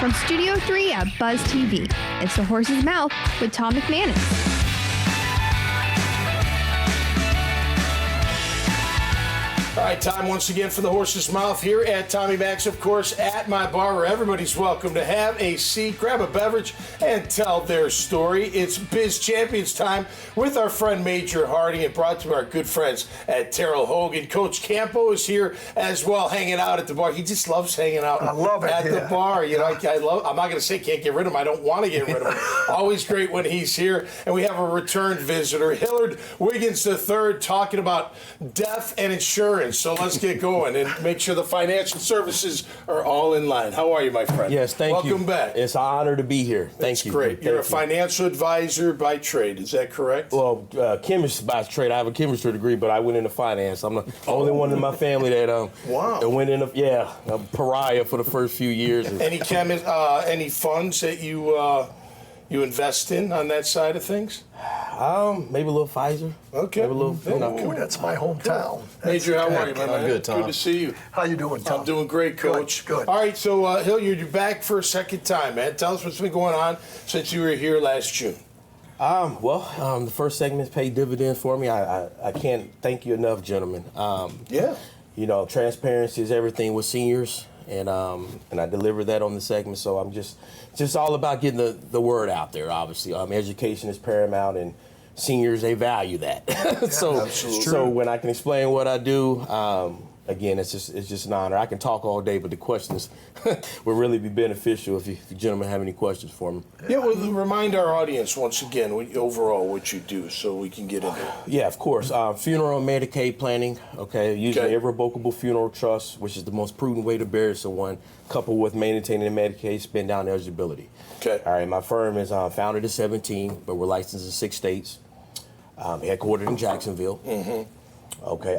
From Studio 3 at Buzz TV, it's The Horse's Mouth with Tom McManus. All right, time once again for the Horse's Mouth here at Tommy Max, of course, at my bar where everybody's welcome to have a seat, grab a beverage, and tell their story. It's Biz Champions time with our friend Major Harding and brought to our good friends at Terrell Hogan. Coach Campo is here as well, hanging out at the bar. He just loves hanging out at the bar. You know, I'm not going to say can't get rid of him. I don't want to get rid of him. Always great when he's here. And we have a return visitor, Hilliard Wiggins III, talking about death and insurance. So let's get going and make sure the financial services are all in line. How are you, my friend? Yes, thank you. Welcome back. It's an honor to be here. Thank you. Great. You're a financial advisor by trade. Is that correct? Well, chemist by trade. I have a chemistry degree, but I went into finance. I'm the only one in my family that that went in. A pariah for the first few years. Any funds that you invest in on that side of things? Maybe a little Pfizer. Okay. Maybe a little. Ooh, that's my hometown. Major, how are you, my man? I'm good, Tom. Good to see you. How you doing, Tom? I'm doing great, Coach. Good. All right, so Hilliard, you're back for a second time, man. Tell us what's been going on since you were here last June. The first segment's paid dividends for me. I can't thank you enough, gentlemen. You know, transparency is everything with seniors, and I delivered that on the segment. So I'm just all about getting the word out there. Obviously, education is paramount, and seniors, they value that. So when I can explain what I do, again, it's just an honor. I can talk all day, but the questions will really be beneficial if you gentlemen have any questions for me. Yeah, well, remind our audience once again overall what you do so we can get into it. Yeah, of course. Funeral and Medicaid planning, using irrevocable funeral trust, which is the most prudent way to bury someone, coupled with maintaining the Medicaid spend down eligibility. Okay. All right, my firm is founded in 17, but we're licensed in 6 states, headquartered in Jacksonville. Mm-hmm. Okay.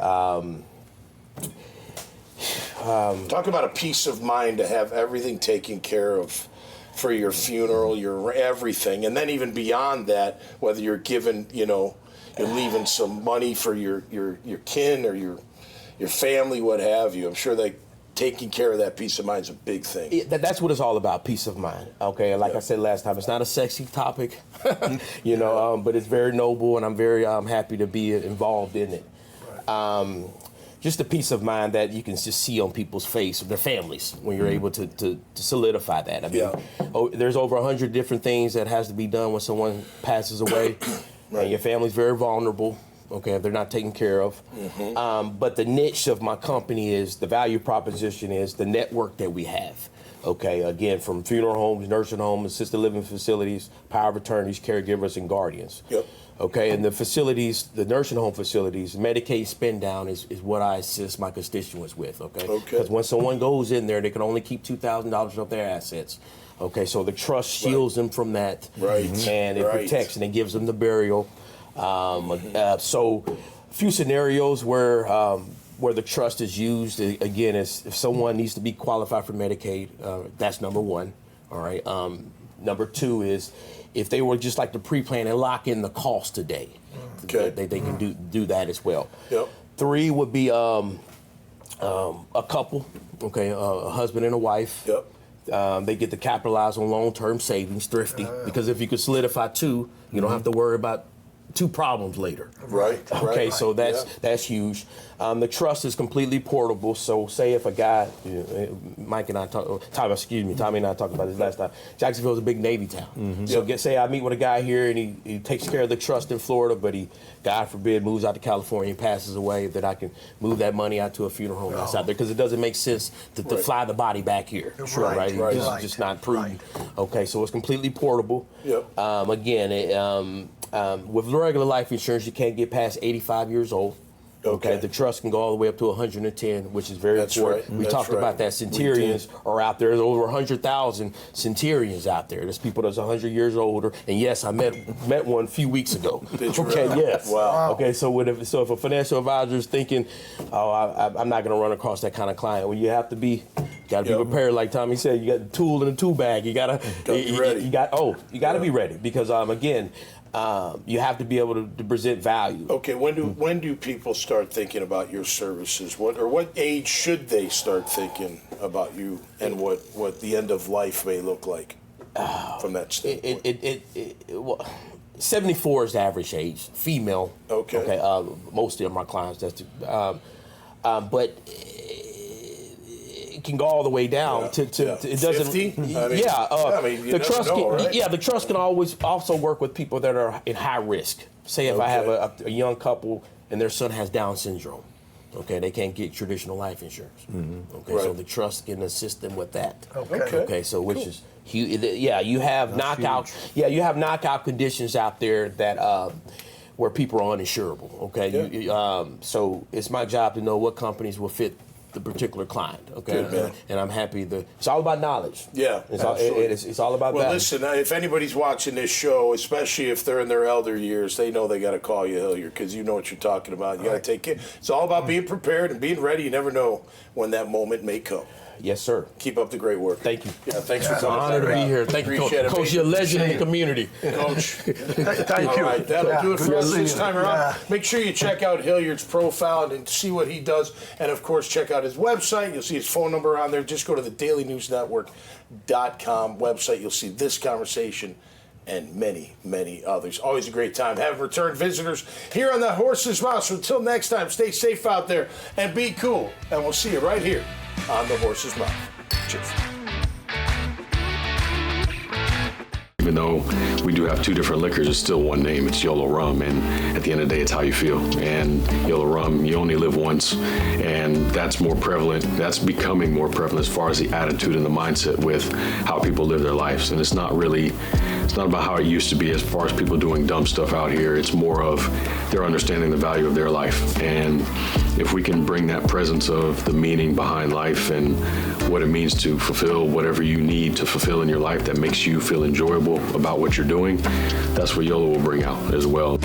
Talk about a peace of mind to have everything taken care of for your funeral, your everything, and then even beyond that, whether you're given, you're leaving some money for your kin or your family, what have you. I'm sure that taking care of that peace of mind is a big thing. That's what it's all about, peace of mind. Okay, and like I said last time, it's not a sexy topic, but it's very noble, and I'm very happy to be involved in it. Right. Just the peace of mind that you can just see on people's face, their families, when you're able to solidify that. I mean, there's over 100 different things that has to be done when someone passes away, and your family's very vulnerable. Okay, if they're not taken care of. Mm-hmm. But the niche of my company is, the value proposition is the network that we have. Okay, again, from funeral homes, nursing homes, assisted living facilities, power of attorneys, caregivers, and guardians. Yep. Okay, and the facilities, the nursing home facilities, Medicaid spend down is what I assist my constituents with, okay? Because when someone goes in there, they can only keep $2,000 of their assets. Okay, so the trust shields them from that. Right. And it protects and it gives them the burial. So a few scenarios where the trust is used, again, is if someone needs to be qualified for Medicaid, that's number one, all right? Number two is if they would just like to pre-plan and lock in the cost today, they can do that as well. Yep. 3 would be a couple, a husband and a wife. Yep. They get to capitalize on long-term savings, thrifty, because if you could solidify 2, you don't have to worry about 2 problems later. Right. Okay, so that's huge. The trust is completely portable. So say if a guy, Tommy and I talked about this last time. Jacksonville's a big Navy town. Mm-hmm. So say I meet with a guy here and he takes care of the trust in Florida, but he, God forbid, moves out to California and passes away, that I can move that money out to a funeral home that's out there, because it doesn't make sense to fly the body back here. Right. It's just not prudent. Okay, so it's completely portable. Yep. With regular life insurance, you can't get past 85 years old. Okay. The trust can go all the way up to 110, which is very important. Right. We talked about that. Centurions are out there. There's over 100,000 centurions out there. There's people that's 100 years older. And yes, I met one a few weeks ago. Yes. Wow. Okay, so if a financial advisor is thinking, I'm not going to run across that kind of client, well, you have to be. Got to be prepared, like Tommy said. You got the tool in the tool bag. You got to be ready. You got to be ready, because again, you have to be able to present value. Okay, when do people start thinking about your services? What age should they start thinking about you and what the end of life may look like from that standpoint? Well, 74 is the average age, female. Okay. Most of my clients, but it can go all the way down to it doesn't. 50? The trust. The trust can always also work with people that are in high risk. Say if I have a young couple and their son has Down syndrome. Okay, they can't get traditional life insurance. Mm-hmm. Okay, so the trust can assist them with that. Okay, so which is huge. Yeah, you have knockout. Huge. Yeah, you have knockout conditions out there that where people are uninsurable. Okay, so it's my job to know what companies will fit the particular client. Okay, Good, and I'm happy it's all about knowledge. Yeah, it's all about that. Well, listen, if anybody's watching this show, especially if they're in their elder years, they know they got to call you Hilliard because you know what you're talking about. You got to take care. It's all about being prepared and being ready. You never know when that moment may come. Yes, sir. Keep up the great work. Thank you. Yeah, thanks for It's coming. an honor to be here. Thank you, Coach. Coach, you're a legend in the community. Coach. Thank you. All right, that'll do it for us this time around. Make sure you check out Hilliard's profile and see what he does. And, of course, check out his website. You'll see his phone number on there. Just go to the dailynewsnetwork.com website. You'll see this conversation and many, many others. Always a great time. Have return visitors here on the Horse's Mouth. So until next time, stay safe out there and be cool. And we'll see you right here on the Horse's Mouth. Cheers. Even though we do have two different liquors, it's still one name. It's Yolo Rum, and at the end of the day, it's how you feel. And Yolo Rum, you only live once, and that's more prevalent. That's becoming more prevalent as far as the attitude and the mindset with how people live their lives. And it's not about how it used to be as far as people doing dumb stuff out here. It's more of they're understanding the value of their life. And if we can bring that presence of the meaning behind life and what it means to fulfill whatever you need to fulfill in your life that makes you feel enjoyable about what you're doing, that's what YOLO will bring out as well.